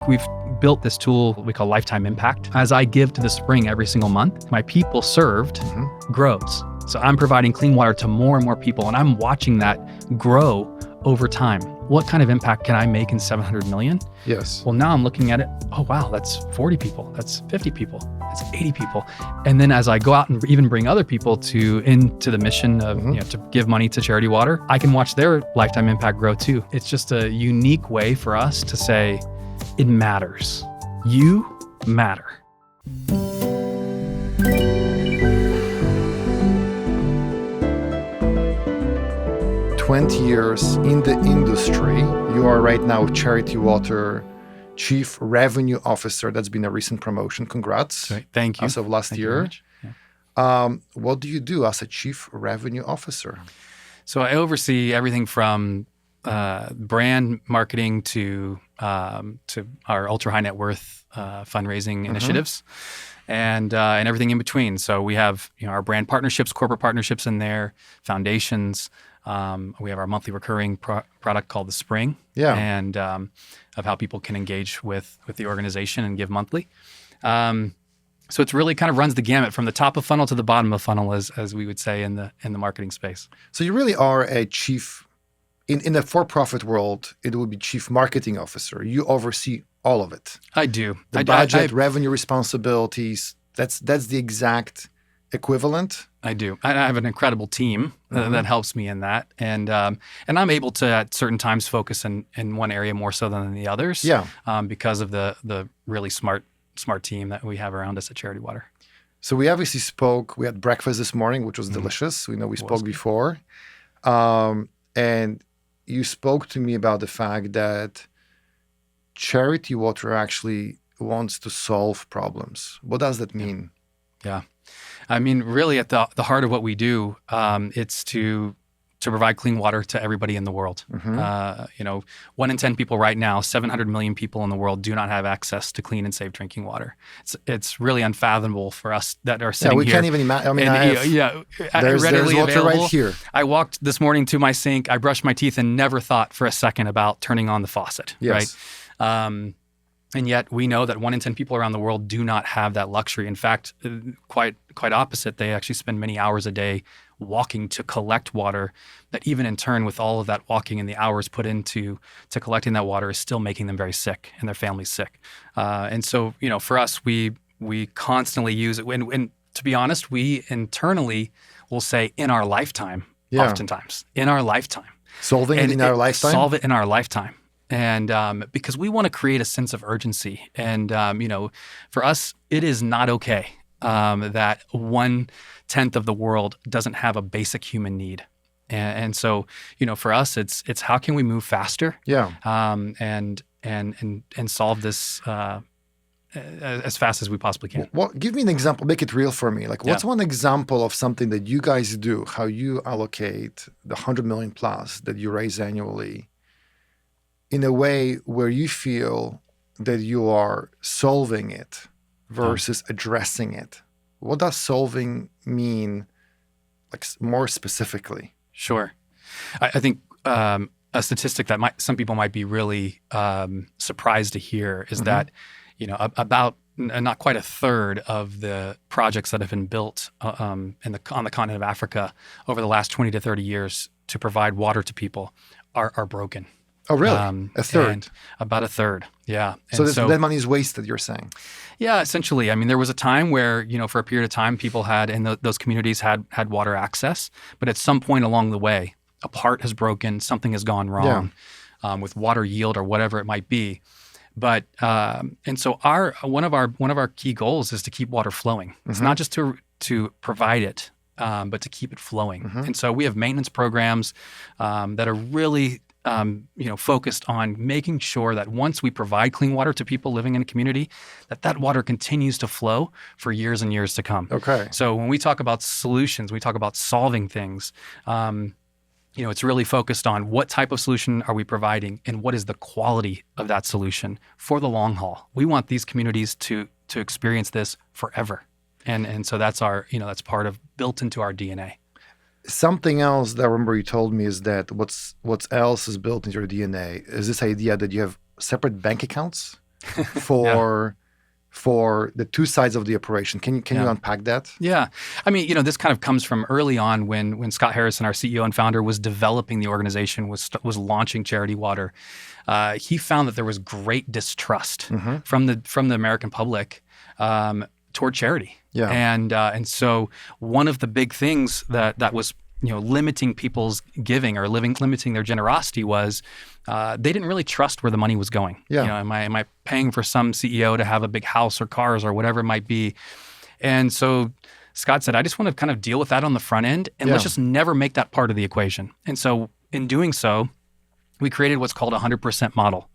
We've built this tool we call Lifetime Impact. As I give to the spring every single month, my people served grows. So I'm providing clean water to more and more people, and I'm watching that grow over time. What kind of impact can I make in 700 million? Yes. Well, now I'm looking at it, oh wow, that's 40 people, that's 50 people, that's 80 people. And then as I go out and even bring other people into the mission of to give money to Charity Water, I can watch their lifetime impact grow too. It's just a unique way for us to say, it matters. You matter. 20 years in the industry. You are right now Charity Water Chief Revenue Officer. That's been a recent promotion. Congrats. Great. Thank you. As of last year. Yeah. What do you do as a Chief Revenue Officer? So I oversee everything from brand marketing to our ultra high net worth fundraising initiatives, and everything in between. So we have our brand partnerships, corporate partnerships in there, foundations. We have our monthly recurring product called the Spring, and of how people can engage with the organization and give monthly. So it's really kind of runs the gamut from the top of funnel to the bottom of funnel, as we would say in the marketing space. So you really are a chief. In the for-profit world, it would be Chief Marketing Officer. You oversee all of it. I do. The budget, revenue responsibilities. That's the exact equivalent. I do. I have an incredible team that helps me in that, and I'm able to at certain times focus in one area more so than the others. Yeah. Because of the really smart team that we have around us at Charity Water. So we obviously spoke. We had breakfast this morning, which was delicious. We know we spoke before, and you spoke to me about the fact that Charity Water actually wants to solve problems. What does that mean? Yeah. I mean, really at the heart of what we do, it's to provide clean water to everybody in the world. 1 in 10 people right now, 700 million people in the world do not have access to clean and safe drinking water. It's really unfathomable for us that are sitting here. We can't even imagine. I mean, there's water available. right here. I walked this morning to my sink, I brushed my teeth and never thought for a second about turning on the faucet, yes. right? And yet we know that 1 in 10 people around the world do not have that luxury. In fact, quite opposite. They actually spend many hours a day walking to collect water that even in turn with all of that walking and the hours put into collecting that water is still making them very sick and their families sick. And so, for us, we constantly use it. And to be honest, we internally will say in our lifetime, oftentimes, in our lifetime. Solve it in our lifetime? And because we want to create a sense of urgency. And, for us, it is not okay that 1/10 of the world doesn't have a basic human need. And so, for us, it's how can we move faster? Yeah. And solve this as fast as we possibly can. Well, give me an example. Make it real for me. Like, what's one example of something that you guys do, how you allocate the 100 million plus that you raise annually in a way where you feel that you are solving it versus addressing it? What does solving mean, like more specifically? Sure. I think a statistic that some people might be really surprised to hear is that, about not quite a third of the projects that have been built on the continent of Africa over the last 20 to 30 years to provide water to people are broken. Oh, really? A third? About a third, yeah. So that money is wasted, you're saying? Yeah, essentially. I mean, there was a time where, for a period of time, people had, in those communities had water access. But at some point along the way, a part has broken, something has gone wrong with water yield or whatever it might be. But, and so one of our key goals is to keep water flowing. It's not just to provide it, but to keep it flowing. And so we have maintenance programs that are really focused on making sure that once we provide clean water to people living in a community, that water continues to flow for years and years to come. Okay. So when we talk about solutions, we talk about solving things, it's really focused on what type of solution are we providing and what is the quality of that solution for the long haul. We want these communities to experience this forever. And so that's that's part of built into our DNA. Something else that I remember you told me is that what's else is built into your DNA is this idea that you have separate bank accounts for the two sides of the operation. Can you unpack that? Yeah. I mean, this kind of comes from early on when Scott Harrison, our CEO and founder, was developing the organization, was launching Charity Water. He found that there was great distrust from the American public toward charity. Yeah. And so one of the big things that was limiting people's giving or limiting their generosity was they didn't really trust where the money was going. Yeah. Am I paying for some CEO to have a big house or cars or whatever it might be? And so Scott said, I just want to kind of deal with that on the front end, and let's just never make that part of the equation. And so in doing so, we created what's called a 100% model.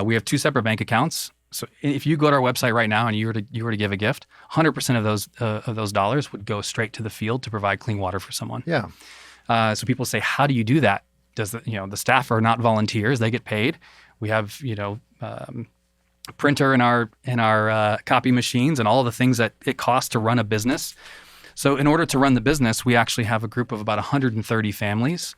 We have two separate bank accounts. So if you go to our website right now and you were to give a gift, 100% of those dollars would go straight to the field to provide clean water for someone. Yeah. So people say, how do you do that? Does the staff are not volunteers; they get paid. We have printer in our copy machines and all of the things that it costs to run a business. So in order to run the business, we actually have a group of about 130 families.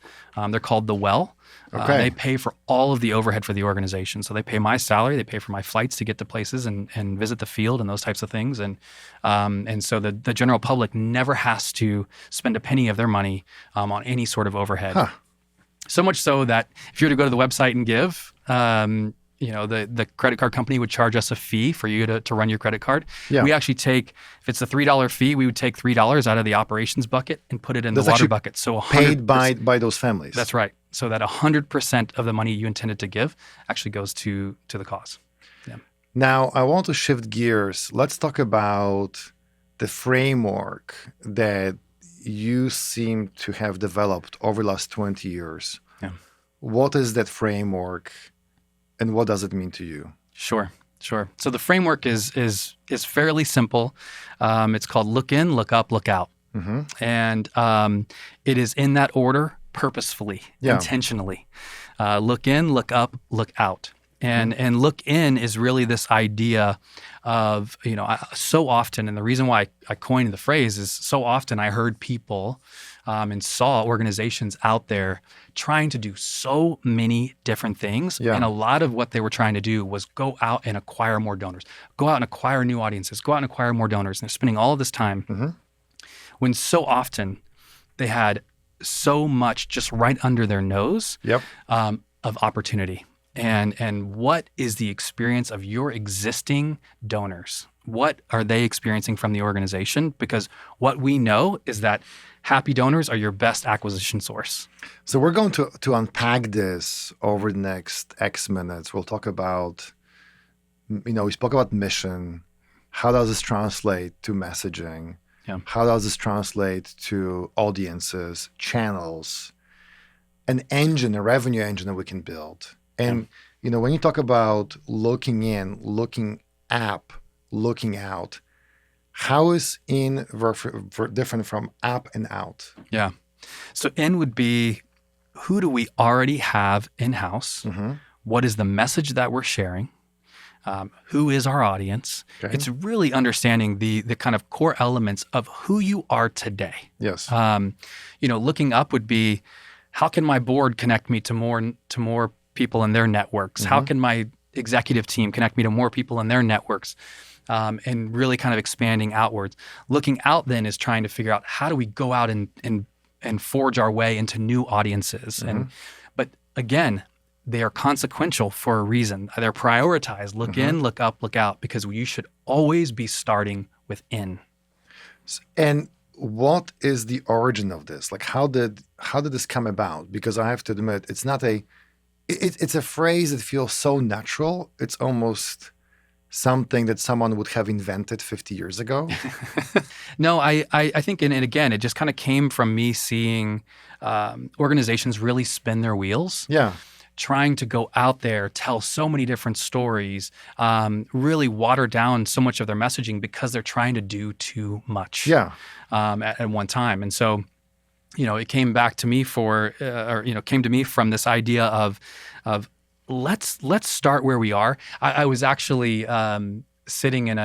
They're called The Well. Okay. They pay for all of the overhead for the organization. So they pay my salary, they pay for my flights to get to places and visit the field and those types of things. And so the general public never has to spend a penny of their money on any sort of overhead. Huh. So much so that if you were to go to the website and give, the credit card company would charge us a fee for you to run your credit card. Yeah. We actually take, if it's a $3 fee, we would take $3 out of the operations bucket and put it in the water bucket. So paid by those families. That's right. So that 100% of the money you intended to give actually goes to the cause. Yeah. Now, I want to shift gears. Let's talk about the framework that you seem to have developed over the last 20 years. Yeah. What is that framework and what does it mean to you? Sure. So the framework is fairly simple. It's called look in, look up, look out. Mm-hmm. And it is in that order purposefully, intentionally. Look in, look up, look out. And look in is really this idea of, so often, and the reason why I coined the phrase is so often I heard people and saw organizations out there trying to do so many different things. Yeah. And a lot of what they were trying to do was go out and acquire more donors, go out and acquire new audiences, go out and acquire more donors. And they're spending all of this time when so often they had so much just right under their nose of opportunity. And what is the experience of your existing donors? What are they experiencing from the organization? Because what we know is that happy donors are your best acquisition source. So we're going to unpack this over the next X minutes. We'll talk about, we spoke about mission. How does this translate to messaging? Yeah. How does this translate to audiences, channels, an engine, a revenue engine that we can build? And, when you talk about looking in, looking up, looking out, how is in different from up and out? Yeah. So in would be, who do we already have in-house? Mm-hmm. What is the message that we're sharing? Who is our audience? Okay. It's really understanding the kind of core elements of who you are today. Yes. Looking up would be, how can my board connect me to more people in their networks? How can my executive team connect me to more people in their networks? And really kind of expanding outwards. Looking out then is trying to figure out, how do we go out and forge our way into new audiences? But again, they are consequential for a reason. They're prioritized. Look in, look up, look out, because you should always be starting with in. And what is the origin of this? Like, how did this come about? Because I have to admit, it's not it's a phrase that feels so natural. It's almost something that someone would have invented 50 years ago. No, I think, and again, it just kind of came from me seeing organizations really spin their wheels. Yeah. Trying to go out there, tell so many different stories, really water down so much of their messaging because they're trying to do too much at one time. And so, it came back to me came to me from this idea of let's start where we are. I was actually sitting in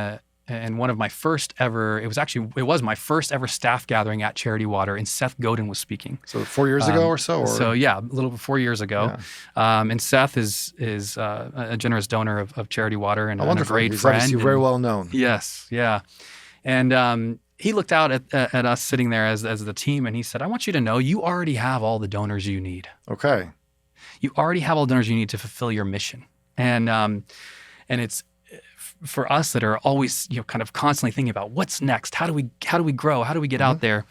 and one of my first ever, it was my first ever staff gathering at Charity Water, and Seth Godin was speaking. So 4 years ago or so? Or? So yeah, a little over 4 years ago. Yeah. And Seth is a generous donor of Charity Water and a great He's friend. Obviously very well known. Yes, yeah. And he looked out at us sitting there as the team, and he said, "I want you to know you already have all the donors you need. Okay. You already have all the donors you need to fulfill your mission." And it's for us that are always, kind of constantly thinking about what's next. How do we grow? How do we get out there?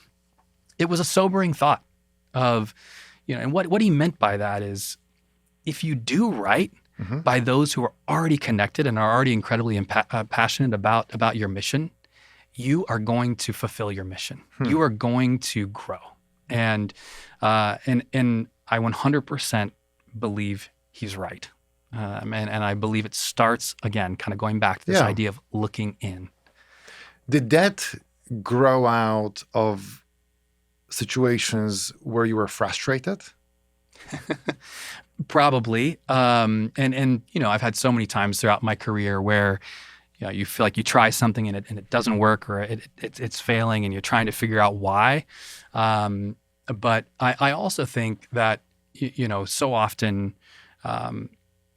It was a sobering thought of, and what he meant by that is, if you do right by those who are already connected and are already incredibly passionate about your mission, you are going to fulfill your mission. You are going to grow. And I 100% believe he's right. And I believe it starts, again, kind of going back to this idea of looking in. Did that grow out of situations where you were frustrated? Probably. And I've had so many times throughout my career where you feel like you try something and it doesn't work, or it's failing, and you're trying to figure out why. But I also think that so often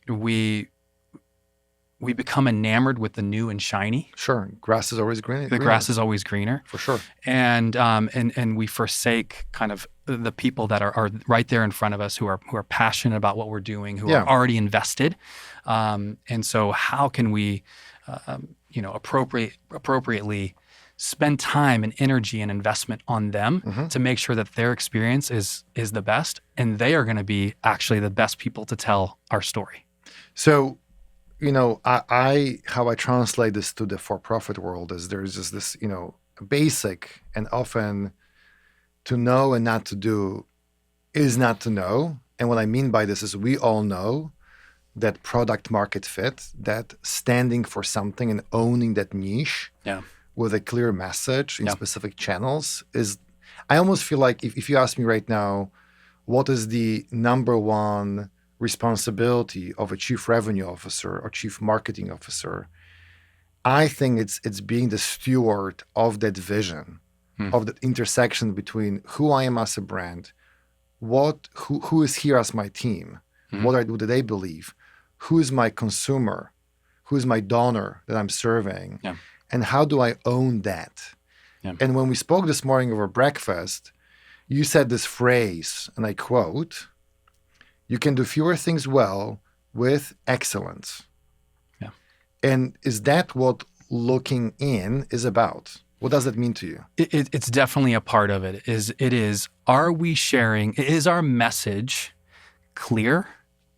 we become enamored with the new and shiny. Sure, grass is always greener. The grass is always greener, for sure. And we forsake kind of the people that are right there in front of us, who are passionate about what we're doing, who are already invested. And so, how can we, appropriately spend time and energy and investment on them to make sure that their experience is the best, and they are going to be actually the best people to tell our story. So, how I translate this to the for-profit world is there's just this, basic and often to know and not to do is not to know. And what I mean by this is we all know that product market fit, that standing for something and owning that niche with a clear message in specific channels is, I almost feel like if you ask me right now, what is the number one responsibility of a chief revenue officer or chief marketing officer, I think it's being the steward of that vision, of that intersection between who I am as a brand, who is here as my team, what do they believe, who is my consumer, who is my donor that I'm serving, and how do I own that? And when we spoke this morning over breakfast, you said this phrase, and I quote, "You can do fewer things well with excellence." And is that what looking in is about? What does that mean to you? It's definitely a part of it. Are we sharing, is our message clear,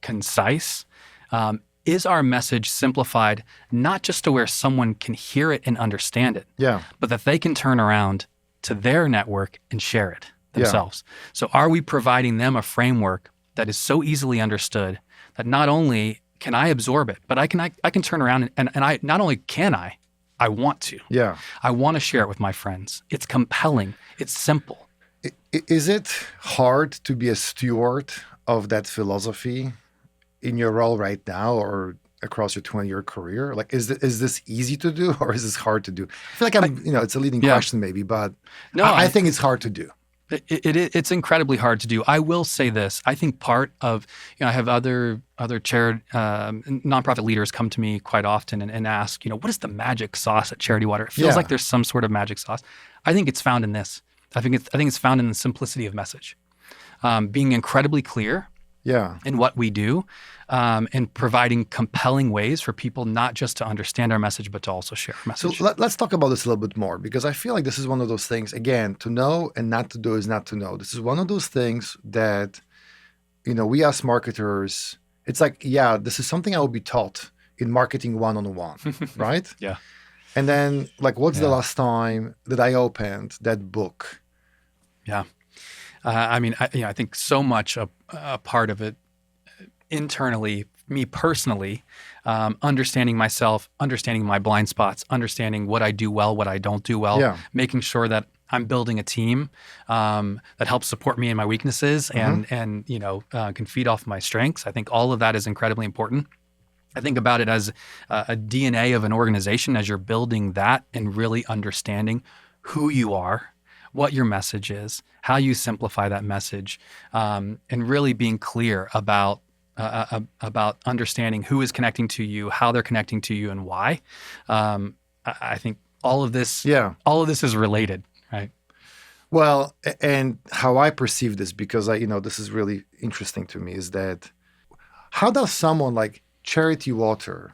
concise? Is our message simplified, not just to where someone can hear it and understand it, but that they can turn around to their network and share it themselves? So are we providing them a framework that is so easily understood that not only can I absorb it, but I can turn around and I not only can I want to. I want to share it with my friends. It's compelling. It's simple. Is it hard to be a steward of that philosophy in your role right now or across your 20-year career? Like, is this easy to do or is this hard to do? I feel like it's a leading question maybe, but no, I think it's hard to do. It's incredibly hard to do. I will say this. I think part of, I have other nonprofit leaders come to me quite often and ask, what is the magic sauce at Charity Water? It feels like there's some sort of magic sauce. I think it's found in this. I think it's found in the simplicity of message, being incredibly clear in what we do, and providing compelling ways for people not just to understand our message, but to also share our message. So let's talk about this a little bit more, because I feel like this is one of those things, again, to know and not to do is not to know. This is one of those things that, we as marketers, it's like, this is something I will be taught in marketing one-on-one, right? And then what's the last time that I opened that book? I think so much a part of it internally, me personally, understanding myself, understanding my blind spots, understanding what I do well, what I don't do well, making sure that I'm building a team that helps support me in my weaknesses and can feed off my strengths. I think all of that is incredibly important. I think about it as a DNA of an organization as you're building that and really understanding who you are, what your message is, how you simplify that message, and really being clear about understanding who is connecting to you, how they're connecting to you, and why. I think all of this is related, right? Well, and how I perceive this, because this is really interesting to me, is that how does someone like Charity Water,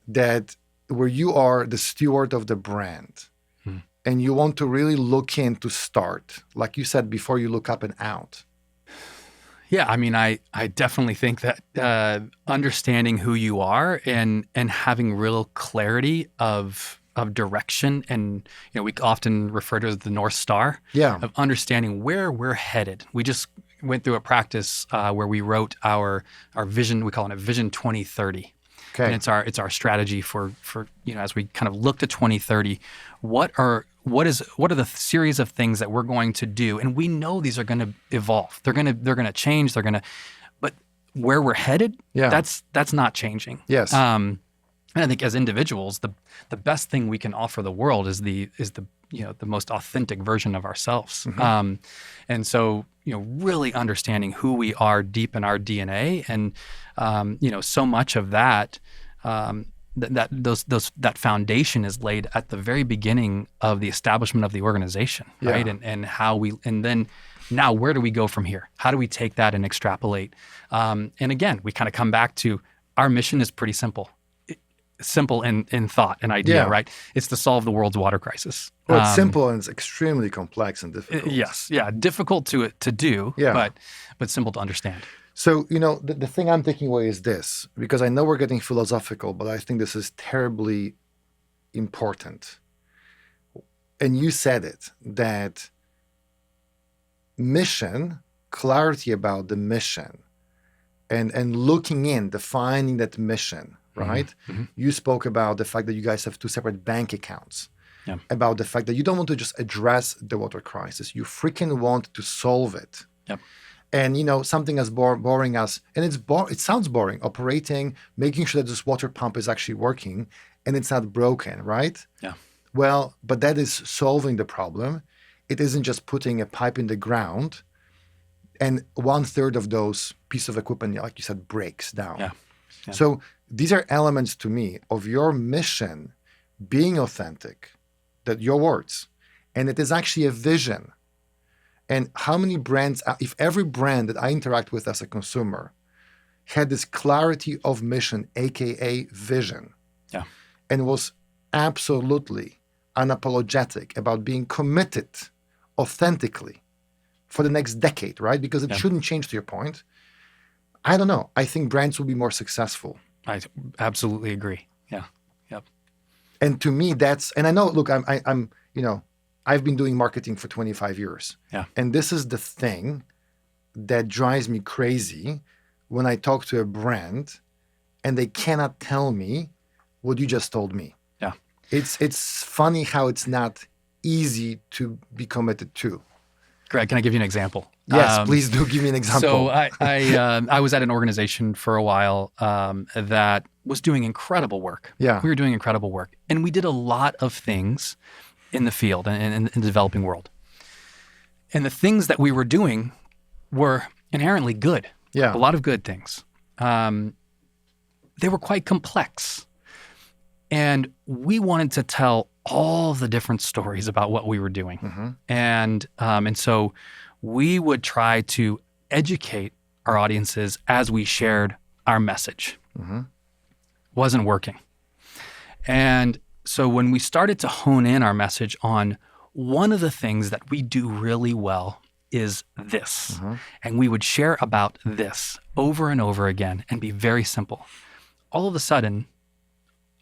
where you are the steward of the brand, and you want to really look in to start, like you said, before you look up and out? Yeah, I mean, I definitely think that understanding who you are and having real clarity of direction, and we often refer to it as the North Star, of understanding where we're headed. We just went through a practice where we wrote our vision. We call it a Vision 2030. Okay. And it's our strategy for as we kind of look to 2030, what are the series of things that we're going to do, and we know these are going to evolve. They're going to change. But where we're headed, that's not changing. Yes. And I think as individuals, the best thing we can offer the world is the most authentic version of ourselves. Mm-hmm. And so really understanding who we are deep in our DNA, and so much of that that foundation is laid at the very beginning of the establishment of the organization, right? And then now where do we go from here? How do we take that and extrapolate? And again, we kind of come back to our mission is pretty simple. Simple in thought and idea, right? It's to solve the world's water crisis. Well, it's simple and it's extremely complex and difficult. Yes, difficult to do, but simple to understand. So, the thing I'm taking away is this, because I know we're getting philosophical, but I think this is terribly important. And you said it, that mission, clarity about the mission, and looking in, defining that mission, right? Mm-hmm. You spoke about the fact that you guys have 2 separate bank accounts, about the fact that you don't want to just address the water crisis. You freaking want to solve it. Yep. And, something as boring as, and it sounds boring, operating, making sure that this water pump is actually working and it's not broken, right? Yeah. Well, but that is solving the problem. It isn't just putting a pipe in the ground and 1/3 of those pieces of equipment, like you said, breaks down. Yeah. So these are elements to me of your mission being authentic, that your words, and it is actually a vision. And how many brands, if every brand that I interact with as a consumer had this clarity of mission, AKA vision, and was absolutely unapologetic about being committed authentically for the next decade, right? Because it shouldn't change, to your point. I don't know. I think brands will be more successful. I absolutely agree. Yeah. Yep. And to me, and I know, look, I'm I've been doing marketing for 25 years. Yeah. And this is the thing that drives me crazy when I talk to a brand and they cannot tell me what you just told me. Yeah. It's funny how it's not easy to be committed to. Greg, can I give you an example? Yes, please do give me an example. So I was at an organization for a while that was doing incredible work. Yeah. We were doing incredible work. And we did a lot of things in the field and in the developing world. And the things that we were doing were inherently good. Yeah. A lot of good things. They were quite complex. And we wanted to tell all the different stories about what we were doing. Mm-hmm. And so we would try to educate our audiences as we shared our message. Mm-hmm. Wasn't working. And so when we started to hone in our message on one of the things that we do really well is this, mm-hmm. and we would share about this over and over again and be very simple. All of a sudden,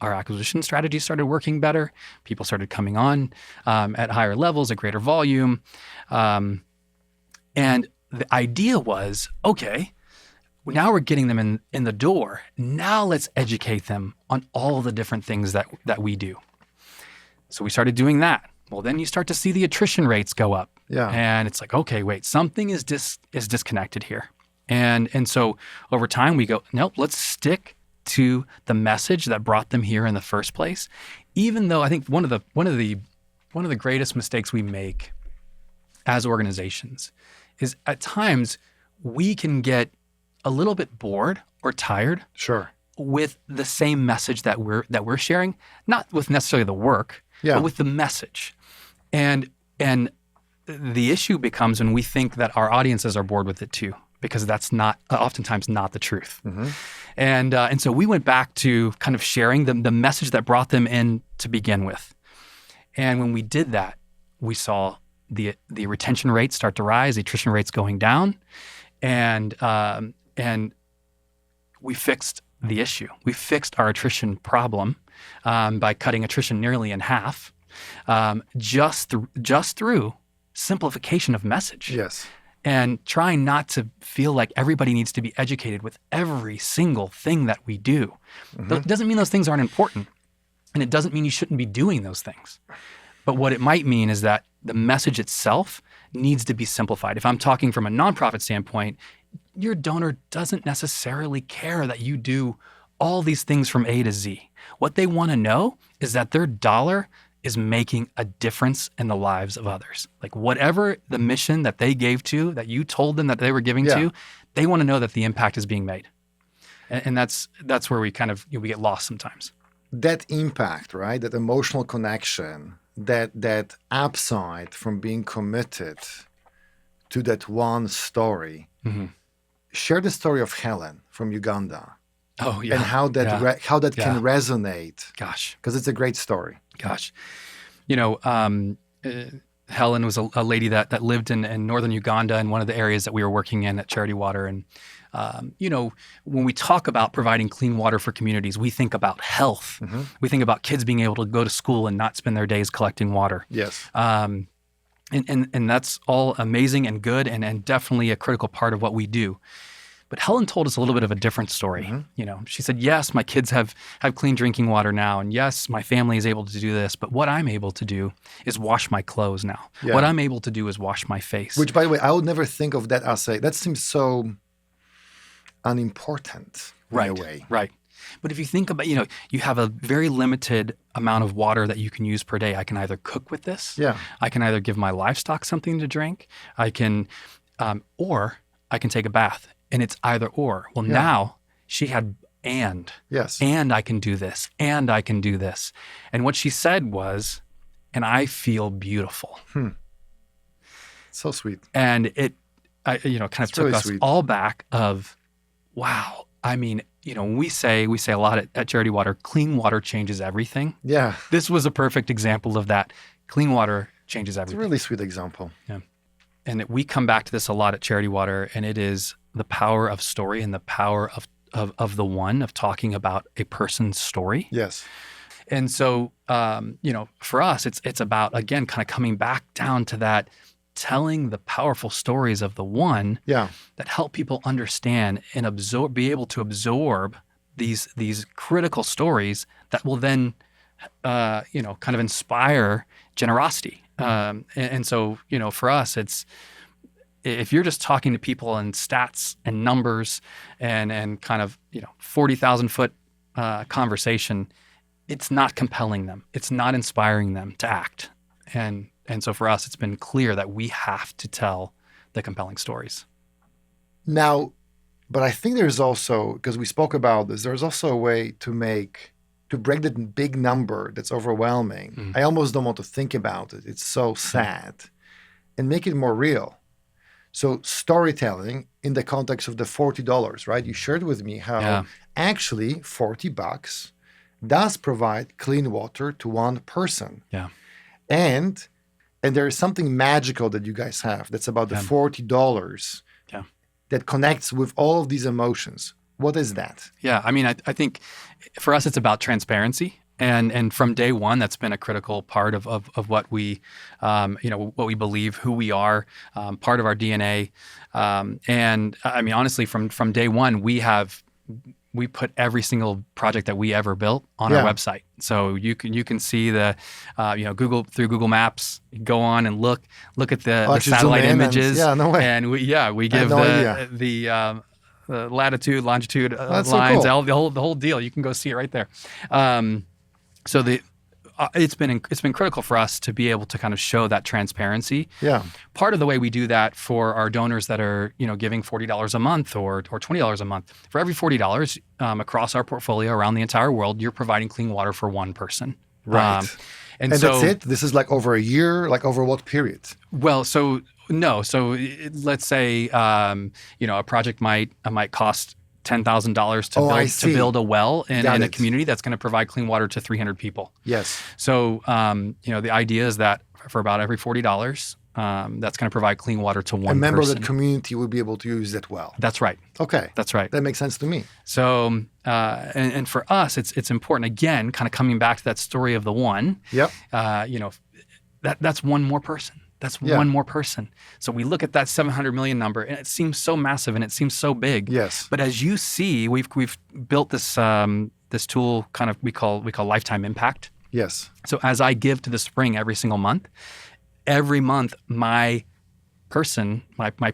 our acquisition strategy started working better. People started coming on at higher levels, at greater volume. And the idea was, okay, now we're getting them in the door. Now let's educate them on all the different things that we do. So we started doing that. Well, then you start to see the attrition rates go up. Yeah. And it's like, okay, wait, something is disconnected here. And so over time we go, nope, let's stick to the message that brought them here in the first place. Even though I think one of the greatest mistakes we make as organizations is at times we can get a little bit bored or tired Sure. with the same message that we're sharing, not with necessarily the work, but with the message. And the issue becomes when we think that our audiences are bored with it too, because that's not oftentimes not the truth. Mm-hmm. And so we went back to kind of sharing the message that brought them in to begin with. And when we did that, we saw the retention rates start to rise, the attrition rates going down, and we fixed the issue. We fixed our attrition problem by cutting attrition nearly in half, just through simplification of message. Yes. And trying not to feel like everybody needs to be educated with every single thing that we do. Mm-hmm. It doesn't mean those things aren't important, and it doesn't mean you shouldn't be doing those things. But what it might mean is that the message itself needs to be simplified. If I'm talking from a nonprofit standpoint, your donor doesn't necessarily care that you do all these things from A to Z. What they want to know is that their dollar is making a difference in the lives of others. Like whatever the mission that they gave to, that you told them that they were giving to, they want to know that the impact is being made. And that's where we kind of, we get lost sometimes. That impact, right? That emotional connection, that upside from being committed to that one story. Mm-hmm. Share the story of Helen from Uganda. Oh, yeah. And how that can resonate. Gosh. Because it's a great story. Gosh. Helen was a lady that lived in northern Uganda in one of the areas that we were working in at Charity Water. And, when we talk about providing clean water for communities, we think about health. Mm-hmm. We think about kids being able to go to school and not spend their days collecting water. Yes. And that's all amazing and good and definitely a critical part of what we do. But Helen told us a little bit of a different story. Mm-hmm. She said, yes, my kids have clean drinking water now. And yes, my family is able to do this. But what I'm able to do is wash my clothes now. Yeah. What I'm able to do is wash my face. Which, by the way, I would never think of that as that seems so unimportant in a way. Right. But if you think about, you have a very limited amount of water that you can use per day. I can either cook with this. Yeah. I can either give my livestock something to drink. I can, or I can take a bath. And it's either or. Well, now she had and. Yes. And I can do this. And I can do this. And what she said was, and I feel beautiful. So sweet. And it, kind of took us all back of, wow. I mean, we say a lot at Charity Water, clean water changes everything. Yeah. This was a perfect example of that. Clean water changes everything. It's a really sweet example. Yeah. And we come back to this a lot at Charity Water, and it is the power of story and the power of the one, of talking about a person's story. Yes. And so, for us, it's about, again, kind of coming back down to that, telling the powerful stories of the one that help people understand and be able to absorb these critical stories that will then, kind of inspire generosity. And so, for us, it's, if you're just talking to people in stats and numbers and kind of, 40,000 foot conversation, it's not compelling them. It's not inspiring them to act. And so for us, it's been clear that we have to tell the compelling stories. Now, but I think there's also, because we spoke about this, there's also a way to break that big number that's overwhelming. Mm. I almost don't want to think about it. It's so sad. And make it more real. So storytelling in the context of the $40, right? You shared with me how actually $40 does provide clean water to one person. Yeah. And there is something magical that you guys have that's about the $40 that connects with all of these emotions. What is that? Yeah, I mean, I think for us, it's about transparency. And from day one, that's been a critical part of what we, what we believe, who we are, part of our DNA. And I mean, honestly, from day one, we put every single project that we ever built on our website. So you can see the, through Google Maps, go on and look at the satellite images. No way. And we give latitude, longitude That's lines, so cool. the whole deal. You can go see it right there. So it's been critical for us to be able to kind of show that transparency. Yeah. Part of the way we do that for our donors that are giving $40 a month or $20 a month, for every $40 across our portfolio around the entire world, you're providing clean water for one person. Right. And so that's it? This is like over a year, like over what period? Well, so no. So let's say a project might cost $10,000 to build a well in a community that's going to provide clean water to 300 people. Yes. So the idea is that for about every $40, that's going to provide clean water to one person. A member of the community would be able to use that well. That's right. Okay. That's right. That makes sense to me. So and for us, it's important, again, kind of coming back to that story of the one. Yep. That's one more person. That's one more person. So we look at that 700 million number, and it seems so massive, and it seems so big. Yes. But as you see, we've built this this tool, kind of we call lifetime impact. Yes. So as I give to the spring every single month, my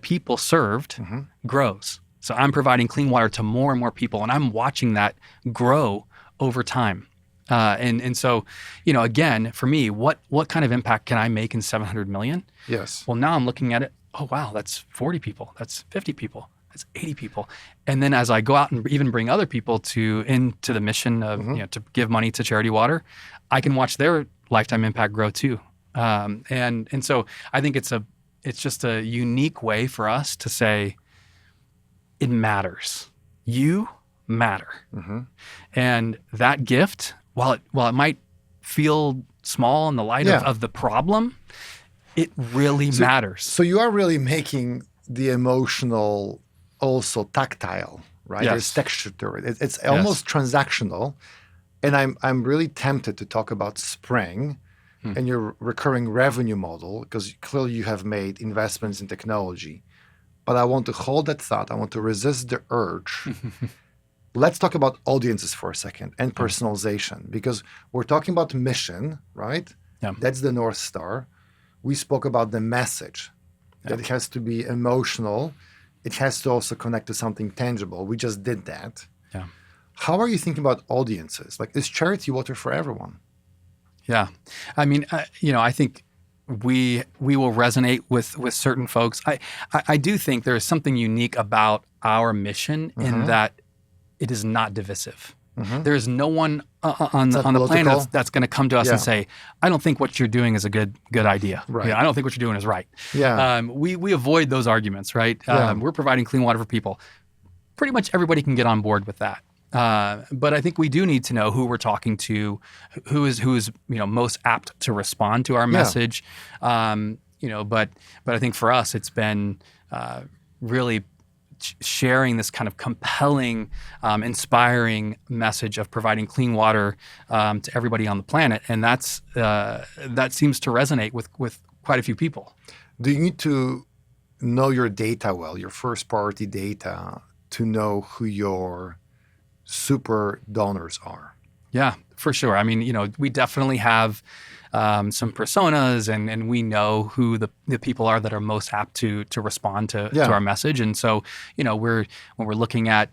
people served grows. So I'm providing clean water to more and more people, and I'm watching that grow over time. And so, again, for me, what kind of impact can I make in 700 million? Yes. Well, now I'm looking at it. Oh, wow, that's 40 people. That's 50 people. That's 80 people. And then as I go out and even bring other people into the mission of, to give money to Charity Water, I can watch their lifetime impact grow too. And so I think it's just a unique way for us to say, it matters. You matter. And that gift, while it might feel small in the light of the problem, it really matters. So you are really making the emotional also tactile, right? Yes. There's texture to it. It's almost transactional. And I'm really tempted to talk about Spring and your recurring revenue model, because clearly you have made investments in technology. But I want to hold that thought. I want to resist the urge. Let's talk about audiences for a second and personalization, because we're talking about mission, right? Yeah. That's the North Star. We spoke about the message, that it has to be emotional. It has to also connect to something tangible. We just did that. Yeah. How are you thinking about audiences? Like, is Charity Water for everyone? Yeah. I mean, I think we will resonate with certain folks. I do think there is something unique about our mission in that it is not divisive. There is no one on the planet that's going to come to us and say, I don't think what you're doing is a good idea. Right. I don't think what you're doing is right. Yeah. We avoid those arguments, right? We're providing clean water for people. Pretty much everybody can get on board with that. But I think we do need to know who we're talking to, who is most apt to respond to our message. But I think for us, it's been really sharing this kind of compelling, inspiring message of providing clean water to everybody on the planet, and that seems to resonate with quite a few people. Do you need to know your data well, your first-party data, to know who your super donors are? Yeah, for sure. I mean, we definitely have some personas, and we know who the people are that are most apt to respond to our message. And so, when we're looking at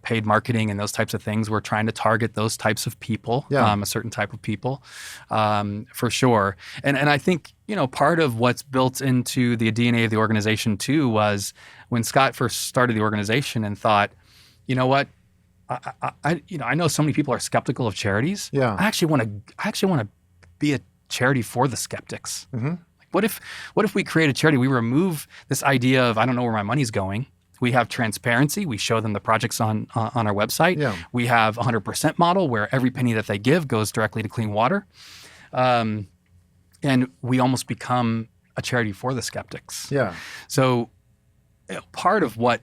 paid marketing and those types of things, we're trying to target those types of people, a certain type of people, for sure. And I think, part of what's built into the DNA of the organization too was when Scott first started the organization and thought, you know what, I know so many people are skeptical of charities. Yeah. I actually want to be a charity for the skeptics. Like, what if we create a charity? We remove this idea of, I don't know where my money's going. We have transparency. We show them the projects on our website. Yeah. We have 100% model where every penny that they give goes directly to clean water. And we almost become a charity for the skeptics. Yeah. So part of what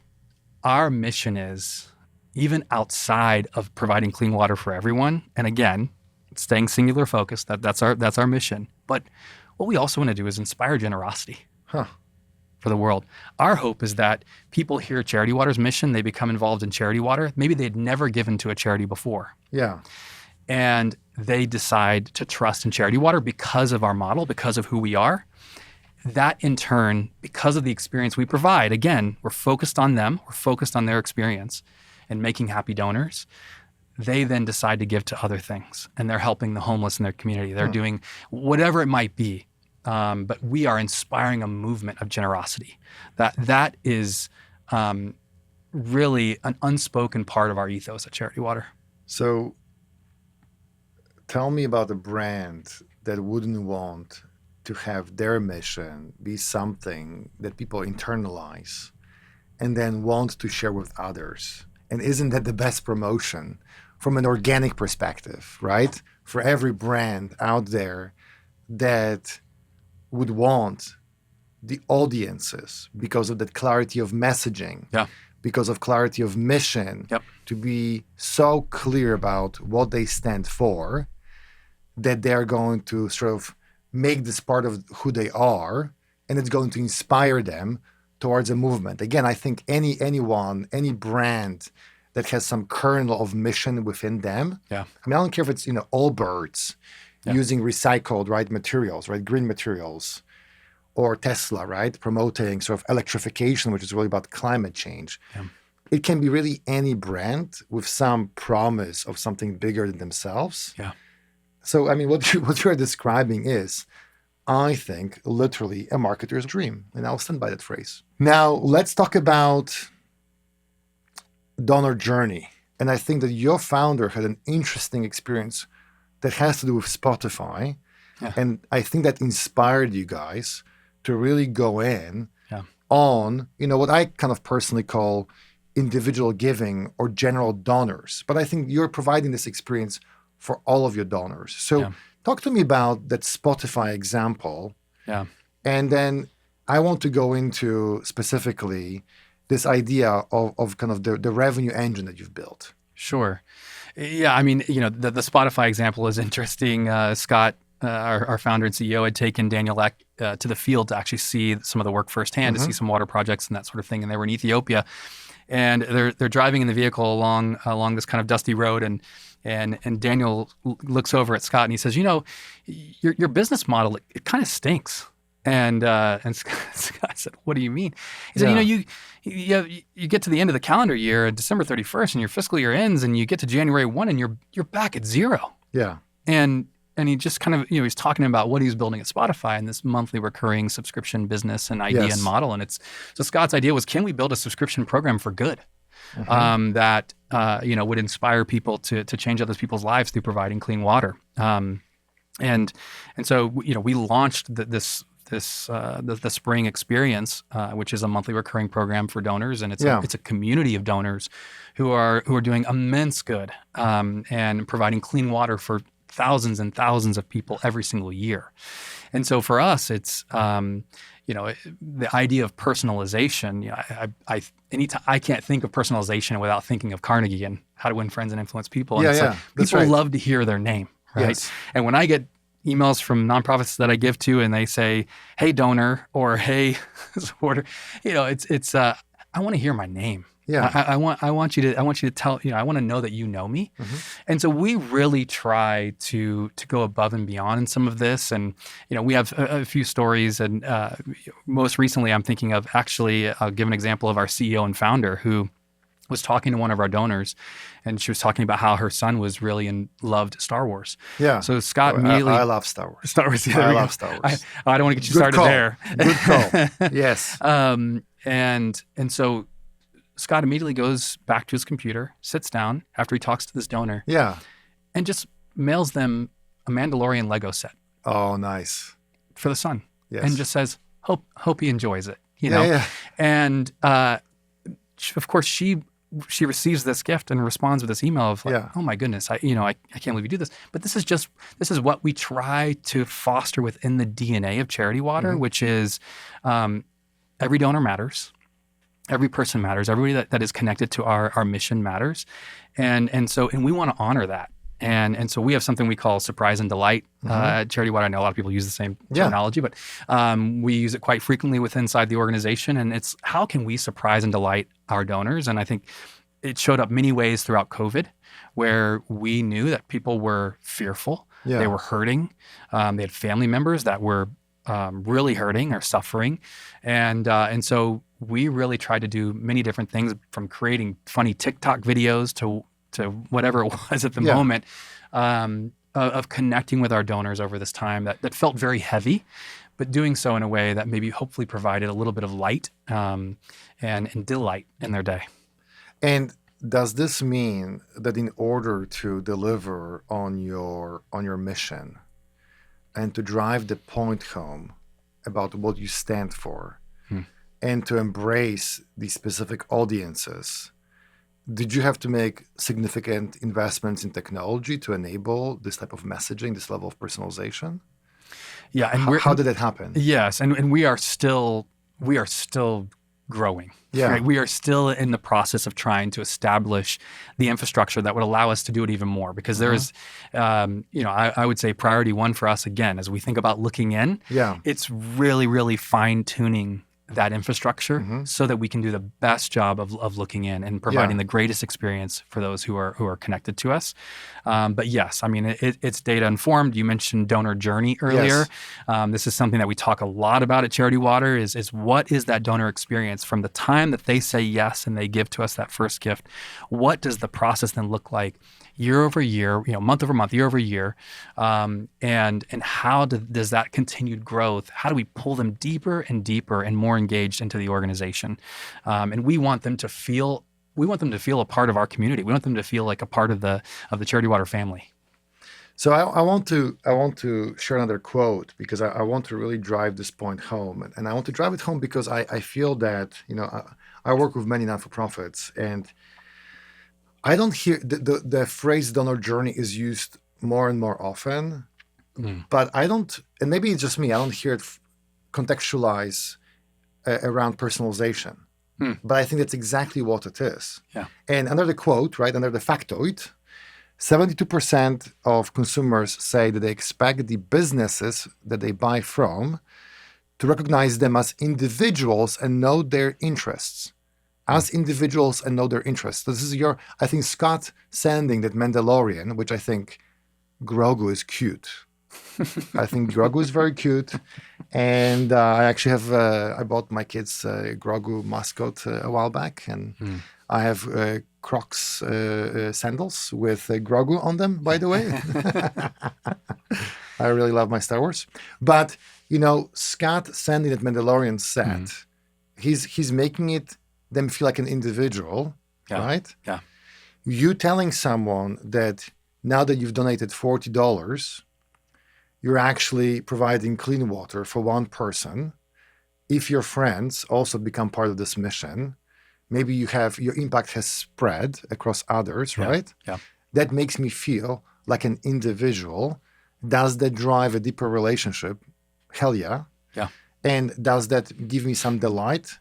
our mission is, even outside of providing clean water for everyone, and again, staying singular focused, that's our mission. But what we also want to do is inspire generosity for the world. Our hope is that people hear Charity Water's mission, they become involved in Charity Water. Maybe they'd never given to a charity before. Yeah. And they decide to trust in Charity Water because of our model, because of who we are. that in turn, because of the experience we provide, again, we're focused on them, we're focused on their experience and making happy donors. They then decide to give to other things, and they're helping the homeless in their community. They're doing whatever it might be. But we are inspiring a movement of generosity. That is really an unspoken part of our ethos at Charity Water. So tell me about a brand that wouldn't want to have their mission be something that people internalize and then want to share with others. And isn't that the best promotion from an organic perspective, right? For every brand out there that would want the audiences, because of that clarity of messaging, because of clarity of mission, to be so clear about what they stand for, that they're going to sort of make this part of who they are, and it's going to inspire them towards a movement. Again, I think any brand that has some kernel of mission within them. I mean, I don't care if it's, Allbirds using recycled, right, materials, right, green materials, or Tesla, right, promoting sort of electrification, which is really about climate change. It can be really any brand with some promise of something bigger than themselves. So, I mean, what you're describing is, I think, literally a marketer's dream. And I'll stand by that phrase. Now, let's talk about donor journey. And I think that your founder had an interesting experience that has to do with Spotify. And I think that inspired you guys to really go in on, what I kind of personally call individual giving or general donors. But I think you're providing this experience for all of your donors. So talk to me about that Spotify example. And then I want to go into specifically this idea of kind of the revenue engine that you've built. Sure. Yeah, I mean, the Spotify example is interesting. Scott, our founder and CEO, had taken Daniel Ek to the field to actually see some of the work firsthand, to see some water projects and that sort of thing. And they were in Ethiopia, and they're driving in the vehicle along this kind of dusty road, and Daniel looks over at Scott and he says, your business model, it kind of stinks. And Scott said, "What do you mean?" He said, you get to the end of the calendar year, December 31st, and your fiscal year ends, and you get to January 1, and you're back at zero. And he just kind of, he's talking about what he's building at Spotify and this monthly recurring subscription business and idea and model. And so Scott's idea was, can we build a subscription program for good that would inspire people to change other people's lives through providing clean water? And so we launched the spring experience, which is a monthly recurring program for donors, and it's a community of donors who are doing immense good and providing clean water for thousands and thousands of people every single year. And so for us, it's the idea of personalization. I can't think of personalization without thinking of Carnegie and How to Win Friends and Influence People. And people love to hear their name, right? And when I get emails from nonprofits that I give to, and they say, "Hey, donor," or "Hey, supporter," it's I want to hear my name. I want you to tell, I want to know that you know me. And so we really try to go above and beyond in some of this. And, we have a few stories. And most recently, I'm thinking of, actually, I'll give an example of our CEO and founder who was talking to one of our donors, and she was talking about how her son was really loved Star Wars. So Scott immediately... I love Star Wars. Star Wars, I love Star Wars. I don't want to get you started there. Good call. Yes. And so Scott immediately goes back to his computer, sits down after he talks to this donor, and just mails them a Mandalorian Lego set. Oh, nice. For the son. Yes. And just says, hope he enjoys it, And of course, she receives this gift and responds with this email of like, "Oh my goodness, I can't believe you do this." But this is what we try to foster within the DNA of Charity Water, which is every donor matters. Every person matters. Everybody that is connected to our mission matters. And we want to honor that. And so we have something we call surprise and delight at Charity Water. I know a lot of people use the same terminology, but we use it quite frequently inside the organization. And it's, how can we surprise and delight our donors? And I think it showed up many ways throughout COVID, where we knew that people were fearful. They were hurting. They had family members that were really hurting or suffering, and so we really tried to do many different things, from creating funny TikTok videos to whatever it was at the moment, of connecting with our donors over this time that felt very heavy, but doing so in a way that maybe hopefully provided a little bit of light and delight in their day. And does this mean that in order to deliver on your mission and to drive the point home about what you stand for and to embrace these specific audiences, did you have to make significant investments in technology to enable this type of messaging, this level of personalization? Yeah, and how did it happen? Yes, and we are still growing. Yeah, right? We are still in the process of trying to establish the infrastructure that would allow us to do it even more. Because there is, I would say priority one for us again, as we think about looking in. Yeah, it's really, really fine tuning that infrastructure so that we can do the best job of looking in and providing the greatest experience for those who are connected to us. But yes, I mean, it's data informed. You mentioned donor journey earlier. Yes. This is something that we talk a lot about at Charity Water is what is that donor experience from the time that they say yes and they give to us that first gift? What does the process then look like year over year, month over month, year over year, and how does that continued growth? How do we pull them deeper and deeper and more engaged into the organization? And we want them to feel a part of our community. We want them to feel like a part of the Charity Water family. So I want to share another quote because I want to really drive this point home, and I want to drive it home because I feel that I work with many not-for-profits, and I don't hear the phrase donor journey is used more and more often, but I don't, and maybe it's just me, I don't hear it contextualize around personalization. But I think that's exactly what it is. Yeah. And under the quote, right, under the factoid, 72% of consumers say that they expect the businesses that they buy from to recognize them as individuals and know their interests. As individuals and know their interests. So this is I think Scott sending that Mandalorian, which I think Grogu is cute. I think Grogu is very cute. And I actually have, I bought my kids Grogu mascot a while back. And I have Crocs sandals with Grogu on them, by the way. I really love my Star Wars. But, Scott sending that Mandalorian set, he's making them feel like an individual, right? Yeah. You telling someone that now that you've donated $40, you're actually providing clean water for one person. If your friends also become part of this mission, maybe your impact has spread across others, right? Yeah. That makes me feel like an individual. Does that drive a deeper relationship? Hell yeah. Yeah. And does that give me some delight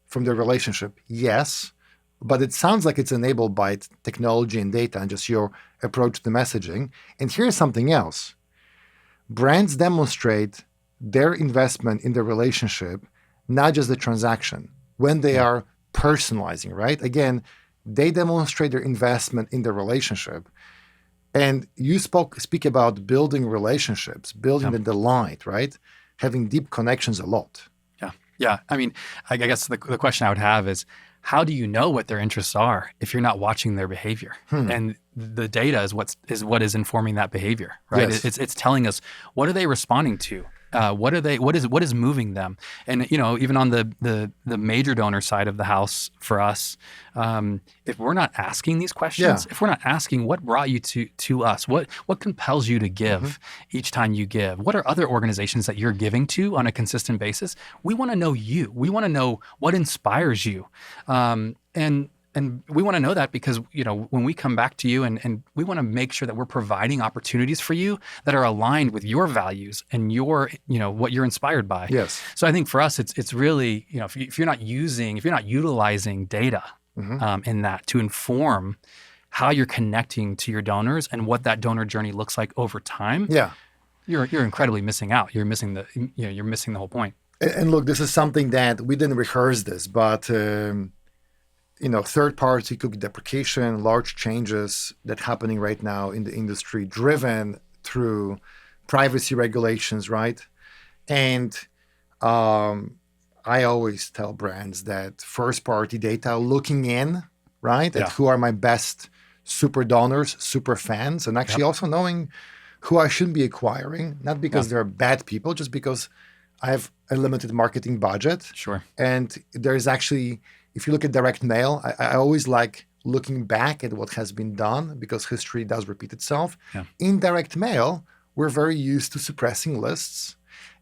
from the relationship? Yes, but it sounds like it's enabled by technology and data and just your approach to messaging. And here's something else. Brands demonstrate their investment in the relationship, not just the transaction, when they are personalizing, right? Again, they demonstrate their investment in the relationship. And you speak about building relationships, building the delight, right? Having deep connections a lot. Yeah. I mean, I guess the question I would have is, how do you know what their interests are if you're not watching their behavior? And the data is what is informing that behavior, right? Yes. It's telling us, what are they responding to? What is moving them? And even on the major donor side of the house for us, if we're not asking these questions, if we're not asking what brought you to us, what compels you to give each time you give, what are other organizations that you're giving to on a consistent basis? We want to know you. We want to know what inspires you, and we want to know that because, when we come back to you and we want to make sure that we're providing opportunities for you that are aligned with your values and your, what you're inspired by. Yes. So I think for us, it's really, if you're not utilizing data in that to inform how you're connecting to your donors and what that donor journey looks like over time, you're incredibly missing out. You're missing the whole point. And look, this is something that we didn't rehearse this, but third-party cookie deprecation, large changes that happening right now in the industry, driven through privacy regulations, right? And I always tell brands that first party data, looking in, right, at who are my best super donors, super fans, and actually also knowing who I shouldn't be acquiring, not because they're bad people, just because I have a limited marketing budget. Sure. And there's actually, if you look at direct mail, I always like looking back at what has been done because history does repeat itself. Yeah. In direct mail, we're very used to suppressing lists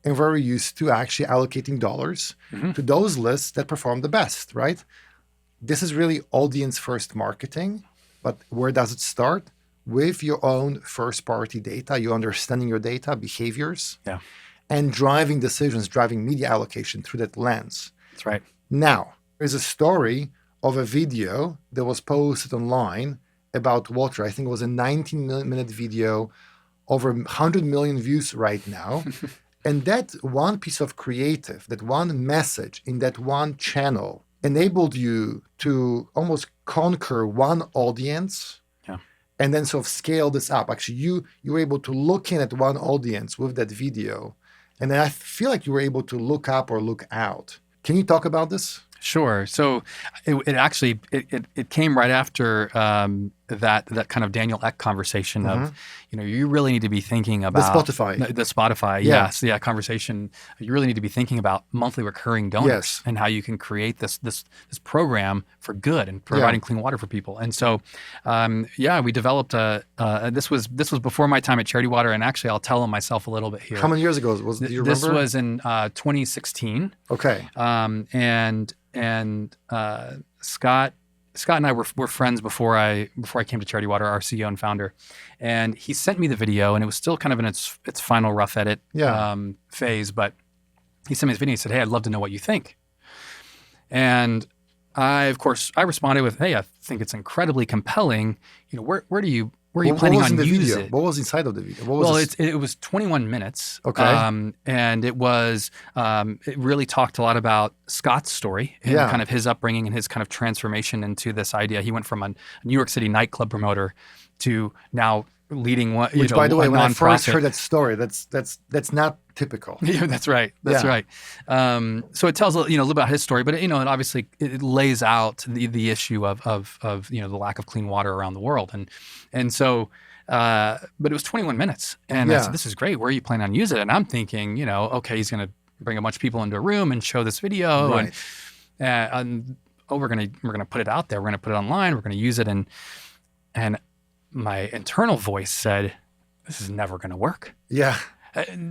and very used to actually allocating dollars to those lists that perform the best, right? This is really audience first marketing, but where does it start? With your own first party data, you understanding your data, behaviors, and driving decisions, driving media allocation through that lens. That's right. Now, there's a story of a video that was posted online about water. I think it was a 19-minute video, over 100 million views right now. And that one piece of creative, that one message in that one channel enabled you to almost conquer one audience and then sort of scale this up. Actually, you were able to look in at one audience with that video. And then I feel like you were able to look up or look out. Can you talk about this? Sure. So it actually came right after that kind of Daniel Ek conversation of, you really need to be thinking about the Spotify. Yes. Yeah. Conversation. You really need to be thinking about monthly recurring donors and how you can create this program for good and providing clean water for people. And so, we developed this was before my time at Charity Water. And actually I'll tell them myself a little bit here. How many years ago do you remember? This was in 2016. Okay. And Scott and I were friends before I came to Charity Water, our CEO and founder. And he sent me the video, and it was still kind of in its final rough edit phase. But he sent me this video. He said, "Hey, I'd love to know what you think." And I responded with, "Hey, I think it's incredibly compelling. Where are you planning on using it?" What was inside of the video? It was 21 minutes. Okay. And it was, it really talked a lot about Scott's story and kind of his upbringing and his kind of transformation into this idea. He went from a New York City nightclub promoter to now leading one, Which, by the way, when I first nonprofit. heard that story, that's not typical. Yeah, that's right. That's right. So it tells a little about his story, but it obviously it lays out the issue of the lack of clean water around the world, and so. But it was 21 minutes, and I said, "This is great. Where are you planning on using it?" And I'm thinking, okay, he's going to bring a bunch of people into a room and show this video, and we're gonna put it out there. We're gonna put it online. We're gonna use it, and my internal voice said, "This is never going to work." Yeah.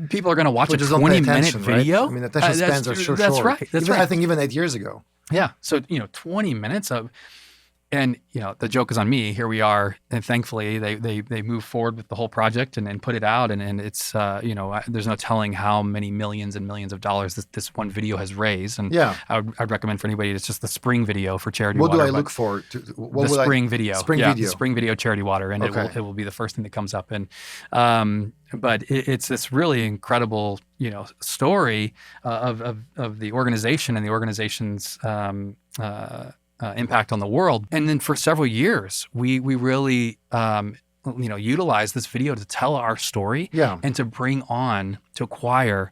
People are going to watch a 20-minute video. Right? I mean, attention spans are so short. That's right. That's right. I think even 8 years ago. Yeah. So, 20 minutes of, and, the joke is on me. Here we are. And thankfully, they move forward with the whole project and put it out. And it's, there's no telling how many millions and millions of dollars this one video has raised. And I'd recommend for anybody, it's just the spring video for Charity Water. What do I look for? The spring video. The spring video Charity Water. And it will be the first thing that comes up. And, but it's this really incredible, story of the organization and the organization's impact on the world. And then for several years, we really utilized this video to tell our story and to acquire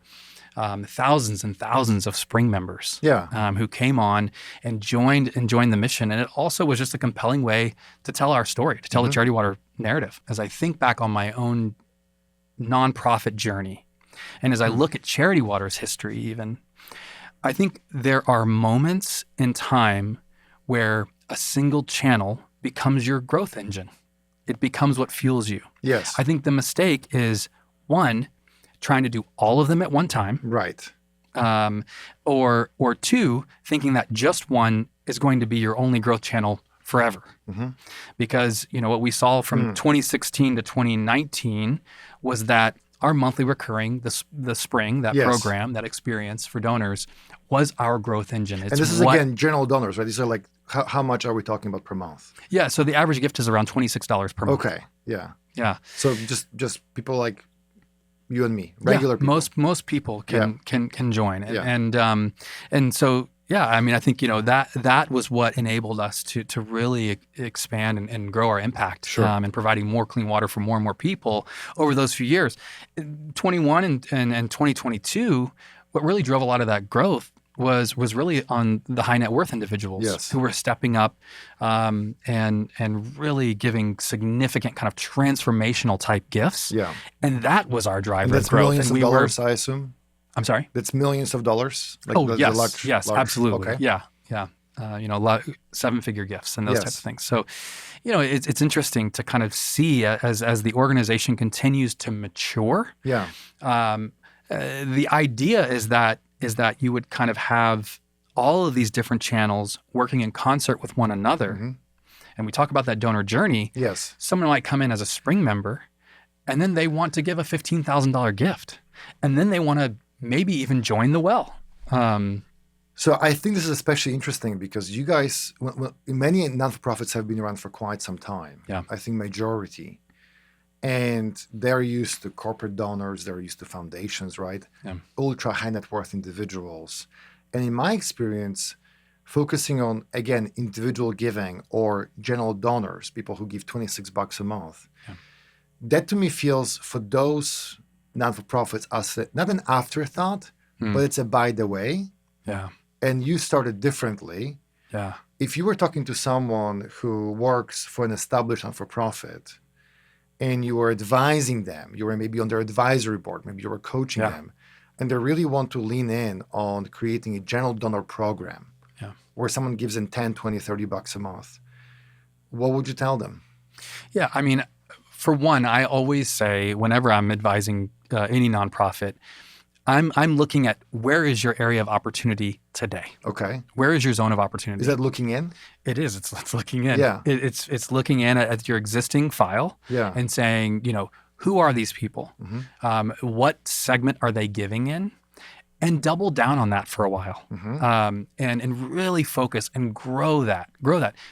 thousands and thousands of spring members who came on and joined the mission. And it also was just a compelling way to tell our story, to tell the Charity Water narrative. As I think back on my own nonprofit journey, and as I look at Charity Water's history even, I think there are moments in time where a single channel becomes your growth engine. It becomes what fuels you. Yes. I think the mistake is, one, trying to do all of them at one time. Right. Or two, thinking that just one is going to be your only growth channel forever. Because, what we saw from 2016 to 2019 was that our monthly recurring, the spring, that program, that experience for donors was our growth engine. And this is, again, general donors, right? These are like, how much are we talking about per month? Yeah. So the average gift is around $26 per month. Okay. Yeah. Yeah. So just people like you and me, regular people. Most people can join. And so, Yeah, I mean, I think that was what enabled us to really expand and grow our impact, Sure. and providing more clean water for more and more people over those few years. 21 and 2022, what really drove a lot of that growth was really on the high net worth individuals Yes. who were stepping up, and really giving significant kind of transformational type gifts. Yeah. And that was our driver And that's of growth. millions of dollars, I assume. I'm sorry? That's millions of dollars. Like Oh, yes. large, Absolutely. Okay. Yeah. A lot, 7-figure gifts and those Yes. types of things. So, it's interesting to kind of see as the organization continues to mature. Yeah. The idea is that you would kind of have all of these different channels working in concert with one another. Mm-hmm. And we talk about that donor journey. Yes. Someone might come in as a spring member, and then they want to give a $15,000 gift, and then they want to maybe even join the well. So I think this is especially interesting because you guys, many non-for-profits have been around for quite some time. Yeah. I think majority. And they're used to corporate donors, they're used to foundations, right? Yeah. Ultra high net worth individuals. And in my experience, focusing on, again, individual giving or general donors, people who give $26 a month, that to me feels for those non-for-profits as not an afterthought, but it's a by the way. Yeah. And you started differently. Yeah. If you were talking to someone who works for an established non-for-profit and you were advising them, you were maybe on their advisory board, maybe you were coaching them, and they really want to lean in on creating a general donor program where someone gives them 10, 20, $30 a month, what would you tell them? Yeah. I mean, for one, I always say whenever I'm advising any nonprofit, I'm looking at where is your area of opportunity today? Okay. Where is your zone of opportunity? Is that looking in? It is. It's looking in. Yeah. It's looking in at your existing file and saying, who are these people? Mm-hmm. What segment are they giving in? And double down on that for a while, and really focus and grow that.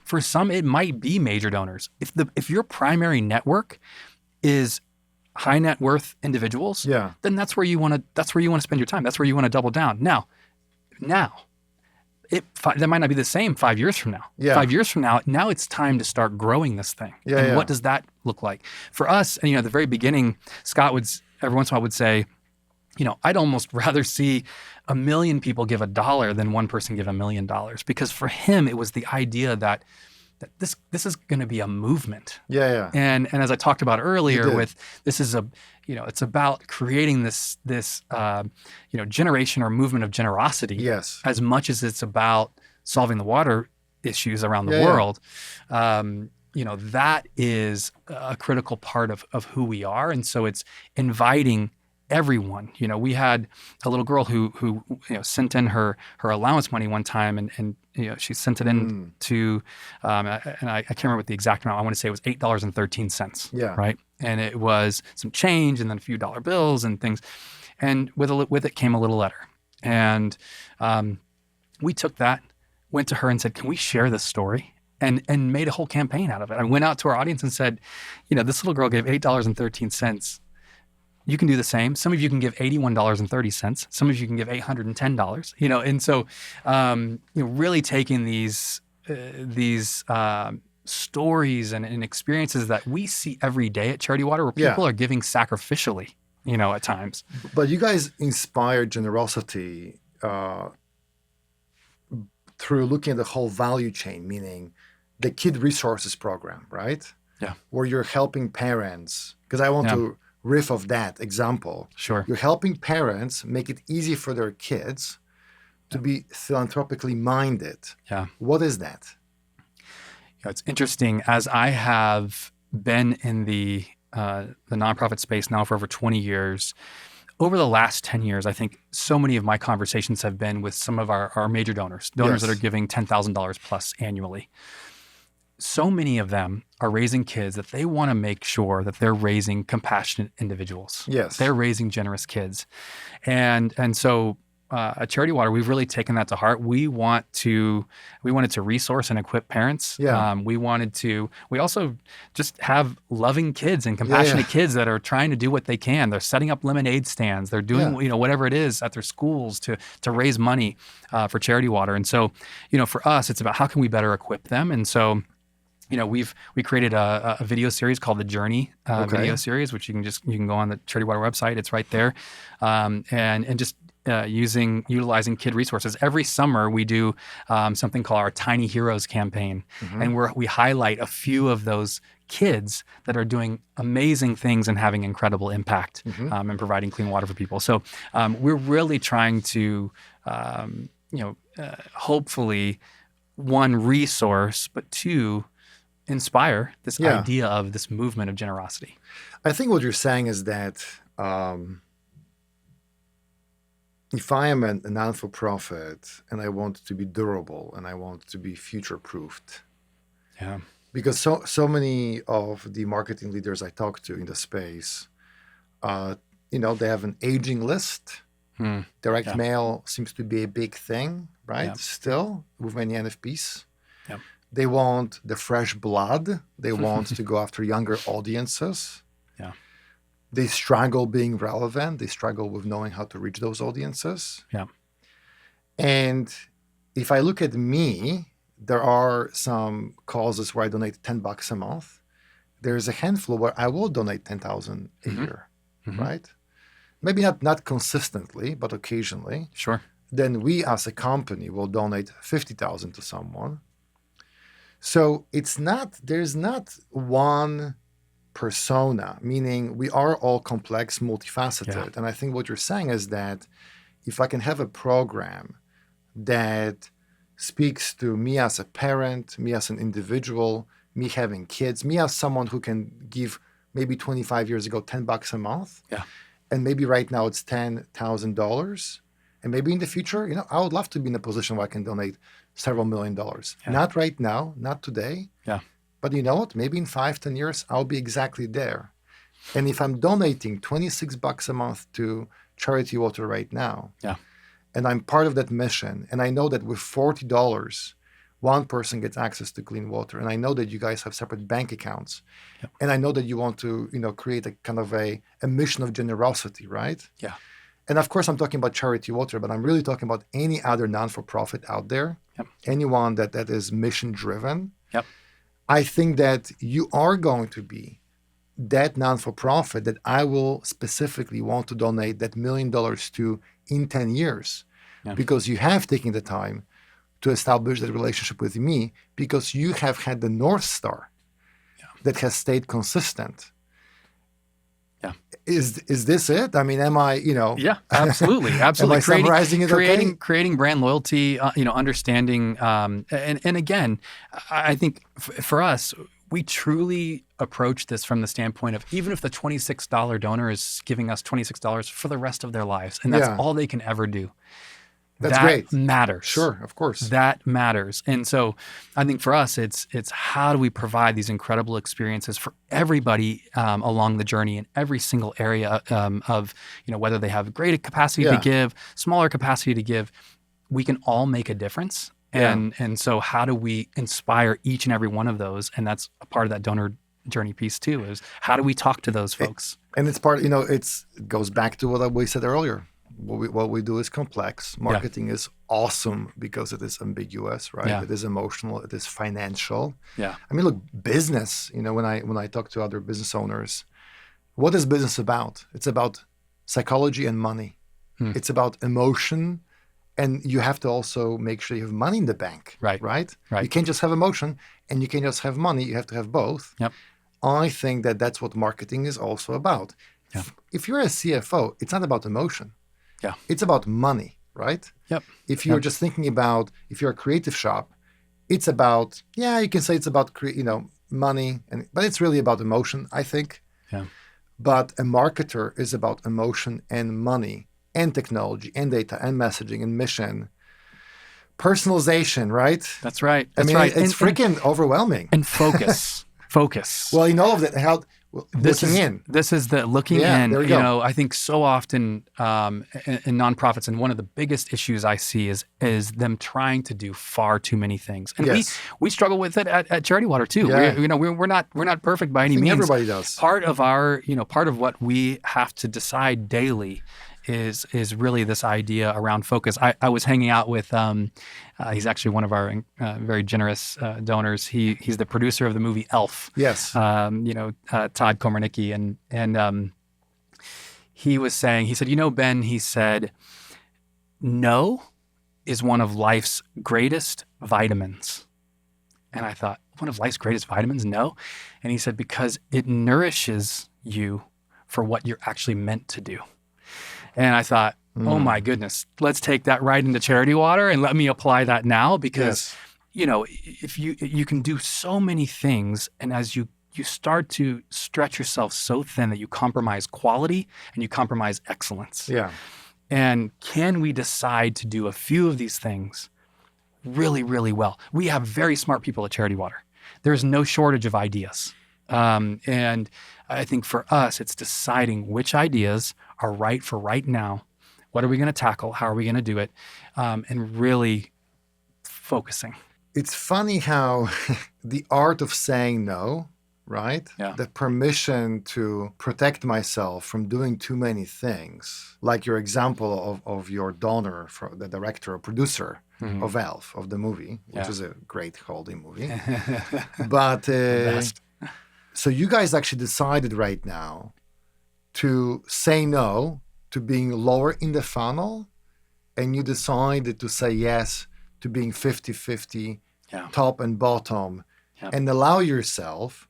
For some, it might be major donors. If your primary network is high net worth individuals, then that's where you want to spend your time. That's where you want to double down. Now, that might not be the same 5 years from now. 5 years from now it's time to start growing this thing. What does that look like for us? And at the very beginning, Scott would every once in a while would say, I'd almost rather see 1 million people give $1 than one person give $1 million, because for him it was the idea that this is going to be a movement. And as I talked about earlier, with this is it's about creating this generation or movement of generosity. As much as it's about solving the water issues around the world. That is a critical part of who we are, and so it's inviting everyone. We had a little girl who sent in her allowance money one time, and she sent it in to, and I can't remember what the exact amount. I want to say it was $8.13. Right, and it was some change, and then a few dollar bills and things, and with it came a little letter, and we took that, went to her and said, "Can we share this story?" And made a whole campaign out of it. I went out to our audience and said, this little girl gave $8.13. You can do the same. Some of you can give $81.30. Some of you can give $810. And so, really taking these stories and experiences that we see every day at Charity Water, where people are giving sacrificially, at times. But you guys inspire generosity through looking at the whole value chain, meaning the Kid Resources Program, right? Yeah. Where you're helping parents, because I want to riff off that example. Sure. You're helping parents make it easy for their kids to be philanthropically minded. Yeah. What is that? It's interesting. As I have been in the nonprofit space now for over 20 years, over the last 10 years, I think so many of my conversations have been with some of our major donors that are giving $10,000 plus annually. So many of them are raising kids that they want to make sure that they're raising compassionate individuals. Yes. They're raising generous kids. And so at Charity Water, we've really taken that to heart. We wanted to resource and equip parents. Yeah. We also just have loving kids and compassionate kids that are trying to do what they can. They're setting up lemonade stands. They're doing, whatever it is at their schools to raise money for Charity Water. And so, for us, it's about how can we better equip them. And so, we created a video series called the Journey video series, which you can go on the Charity Water website. It's right there, and just utilizing kid resources. Every summer we do something called our Tiny Heroes campaign, and we highlight a few of those kids that are doing amazing things and having incredible impact and providing clean water for people. So we're really trying to, hopefully, one, resource, but two, inspire this idea of this movement of generosity. I think what you're saying is that if I am a non-for-profit and I want to be durable and I want to be future-proofed, because so many of the marketing leaders I talk to in the space, they have an aging list. Direct mail seems to be a big thing, right? Still, with many NFPs. They want the fresh blood. They want to go after younger audiences. They struggle being relevant. They struggle with knowing how to reach those audiences. And if I look at me, there are some causes where I donate $10 a month. There's a handful where I will donate $10,000 a year, right? Maybe not consistently, but occasionally. Sure. Then we as a company will donate $50,000 to someone. So there's not one persona, meaning we are all complex, multifaceted. And I think what you're saying is that if I can have a program that speaks to me as a parent, me as an individual, me having kids, me as someone who can give maybe 25 years ago $10 a month, and maybe right now it's $10,000, and maybe in the future, I would love to be in a position where I can donate several $1 million. Not right now, not today. But you know what? Maybe in 5-10 years, I'll be exactly there. And if I'm donating $26 a month to Charity Water right now, and I'm part of that mission, and I know that with $40, one person gets access to clean water, and I know that you guys have separate bank accounts, and I know that you want to, create a kind of a mission of generosity, right? And of course, I'm talking about Charity Water, but I'm really talking about any other non-for-profit out there, anyone that is mission-driven. I think that you are going to be that non-for-profit that I will specifically want to donate that $1 million to in 10 years because you have taken the time to establish that relationship with me because you have had the North Star that has stayed consistent. Is this it? I mean, am I, Yeah, absolutely. Absolutely. Am I summarizing it okay? Creating brand loyalty, understanding. And again, I think for us, we truly approach this from the standpoint of even if the $26 donor is giving us $26 for the rest of their lives, and that's all they can ever do. That's great. Matters. Sure, of course. That matters. And so I think for us, it's how do we provide these incredible experiences for everybody along the journey in every single area of, whether they have great capacity to give, smaller capacity to give, we can all make a difference. And so how do we inspire each and every one of those? And that's a part of that donor journey piece too, is how do we talk to those folks? And it's part, it goes back to what we said earlier. What we do is complex. Marketing is awesome because it is ambiguous, right? It is emotional. It is financial. I mean, look, business. When I talk to other business owners, what is business about? It's about psychology and money. It's about emotion, and you have to also make sure you have money in the bank. Right. You can't just have emotion, and you can't just have money. You have to have both. I think that's what marketing is also about. If you're a CFO, it's not about emotion. It's about money, right? If you're just thinking about, if you're a creative shop, it's about, you can say it's about, money, but it's really about emotion, I think. But a marketer is about emotion and money and technology and data and messaging and mission. Personalization, right? That's right. It's freaking overwhelming. And focus. Focus. Well, in all of that, looking in. This is the looking in. There we go. I think so often in nonprofits, and one of the biggest issues I see is them trying to do far too many things. And we struggle with it at Charity Water too. Yeah. We're not perfect by any means. Everybody does. Part of part of what we have to decide daily is really this idea around focus. I was hanging out with he's actually one of our very generous donors. He's the producer of the movie Elf. Yes. Todd Komarnicki, and he was saying, he said, Ben, he said, no is one of life's greatest vitamins. And I thought, one of life's greatest vitamins? No. And he said, because it nourishes you for what you're actually meant to do. And I thought, oh my goodness, let's take that right into Charity Water and let me apply that now, because, if you can do so many things, and as you start to stretch yourself so thin that you compromise quality and you compromise excellence. Yeah. And can we decide to do a few of these things really, really well? We have very smart people at Charity Water. There's no shortage of ideas. And I think for us, it's deciding which ideas are right for right now. What are we going to tackle? How are we going to do it? And really focusing. It's funny how the art of saying no, right? Yeah. The permission to protect myself from doing too many things, like your example of your donor, the director or producer of Elf, of the movie, which is a great holiday movie. But so you guys actually decided right now to say no to being lower in the funnel, and you decided to say yes to being 50-50, top and bottom, and allow yourself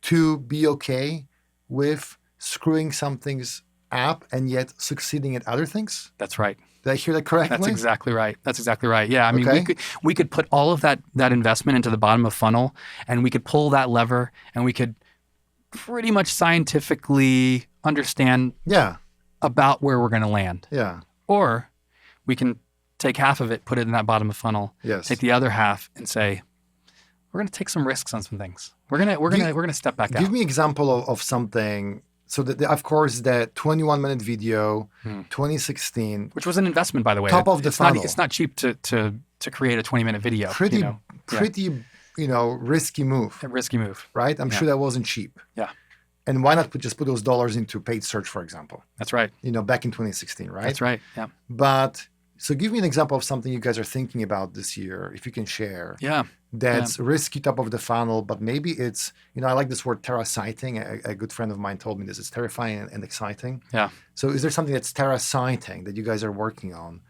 to be okay with screwing some things up and yet succeeding at other things? That's right. Did I hear that correctly? That's exactly right. Yeah, I mean, we could put all of that investment into the bottom of funnel, and we could pull that lever, and we could pretty much scientifically understand about where we're going to land. Yeah. Or we can take half of it, put it in that bottom of funnel, take the other half, and say, we're going to take some risks on some things. We're gonna step back out. Give me an example of something. So of course, the 21-minute video, 2016, which was an investment, by the way. Top of the funnel. It's not cheap to create a 20-minute video. Pretty risky move. A risky move, right? I'm sure that wasn't cheap. Yeah. And why not just put those dollars into paid search, for example? That's right. Back in 2016, right? That's right. Yeah. But so give me an example of something you guys are thinking about this year, if you can share. Yeah. That's risky, top of the funnel, but maybe it's, I like this word terrasiting. A good friend of mine told me this. It's terrifying and exciting. Yeah. So is there something that's terrasiting that you guys are working on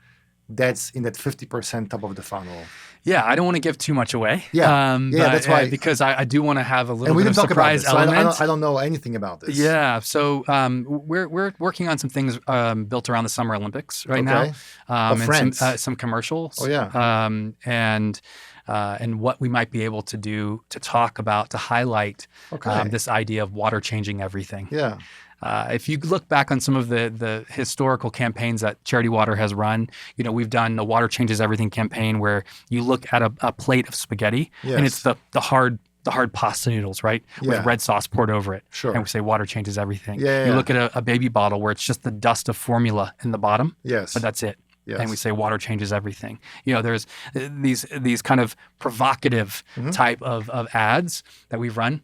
that's in that 50% top of the funnel? Yeah, I don't want to give too much away. Yeah, that's why. Because I do want to have a little and we bit of talk surprise about this, element. So I don't know anything about this. Yeah, so we're working on some things built around the Summer Olympics right now. And some commercials. Oh yeah. And what we might be able to do to talk about, to highlight this idea of water changing everything. Yeah. If you look back on some of the historical campaigns that Charity Water has run, we've done the Water Changes Everything campaign, where you look at a plate of spaghetti and it's the hard pasta noodles, right? With red sauce poured over it. Sure. And we say water changes everything. Yeah. You look at a baby bottle where it's just the dust of formula in the bottom. Yes. But that's it. Yes. And we say water changes everything. There's these kind of provocative type of ads that we've run.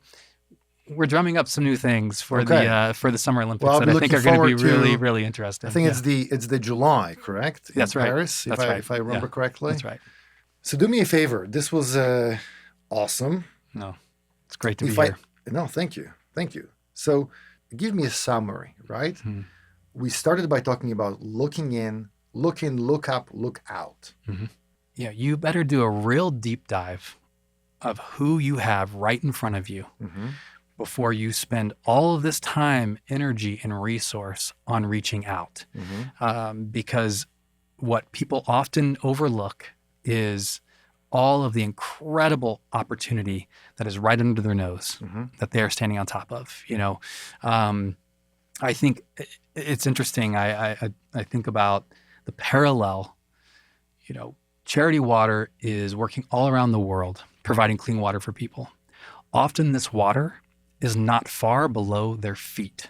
We're drumming up some new things for the Summer Olympics that I think are going to be really, really interesting. I think it's the July, correct? That's right. Paris, if I remember correctly. That's right. So do me a favor. This was awesome. No, it's great to be here. No, thank you. So give me a summary, right? We started by talking about looking in, look up, look out. Yeah, you better do a real deep dive of who you have right in front of you before you spend all of this time, energy, and resource on reaching out. Because what people often overlook is all of the incredible opportunity that is right under their nose that they are standing on top of. I think it's interesting. I think about the parallel. Charity Water is working all around the world, providing clean water for people. Often this water is not far below their feet.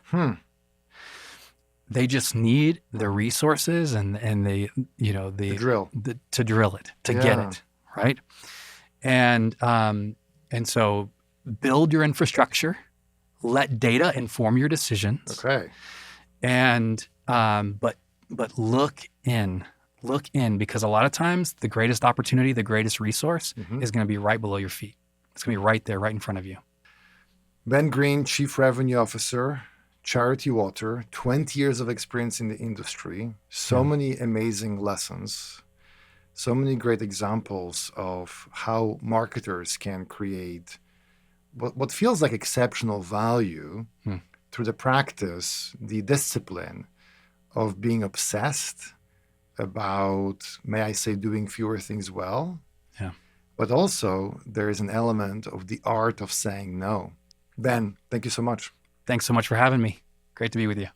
They just need the resources and the drill to drill it, to get it, right? And so build your infrastructure, let data inform your decisions. Okay. And but look in, because a lot of times the greatest opportunity, the greatest resource is going to be right below your feet. It's going to be right there, right in front of you. Ben Greene, Chief Revenue Officer, Charity Water, 20 years of experience in the industry, so many amazing lessons, so many great examples of how marketers can create what feels like exceptional value through the practice, the discipline of being obsessed about, may I say, doing fewer things well. Yeah. But also there is an element of the art of saying no. Ben, thank you so much. Thanks so much for having me. Great to be with you.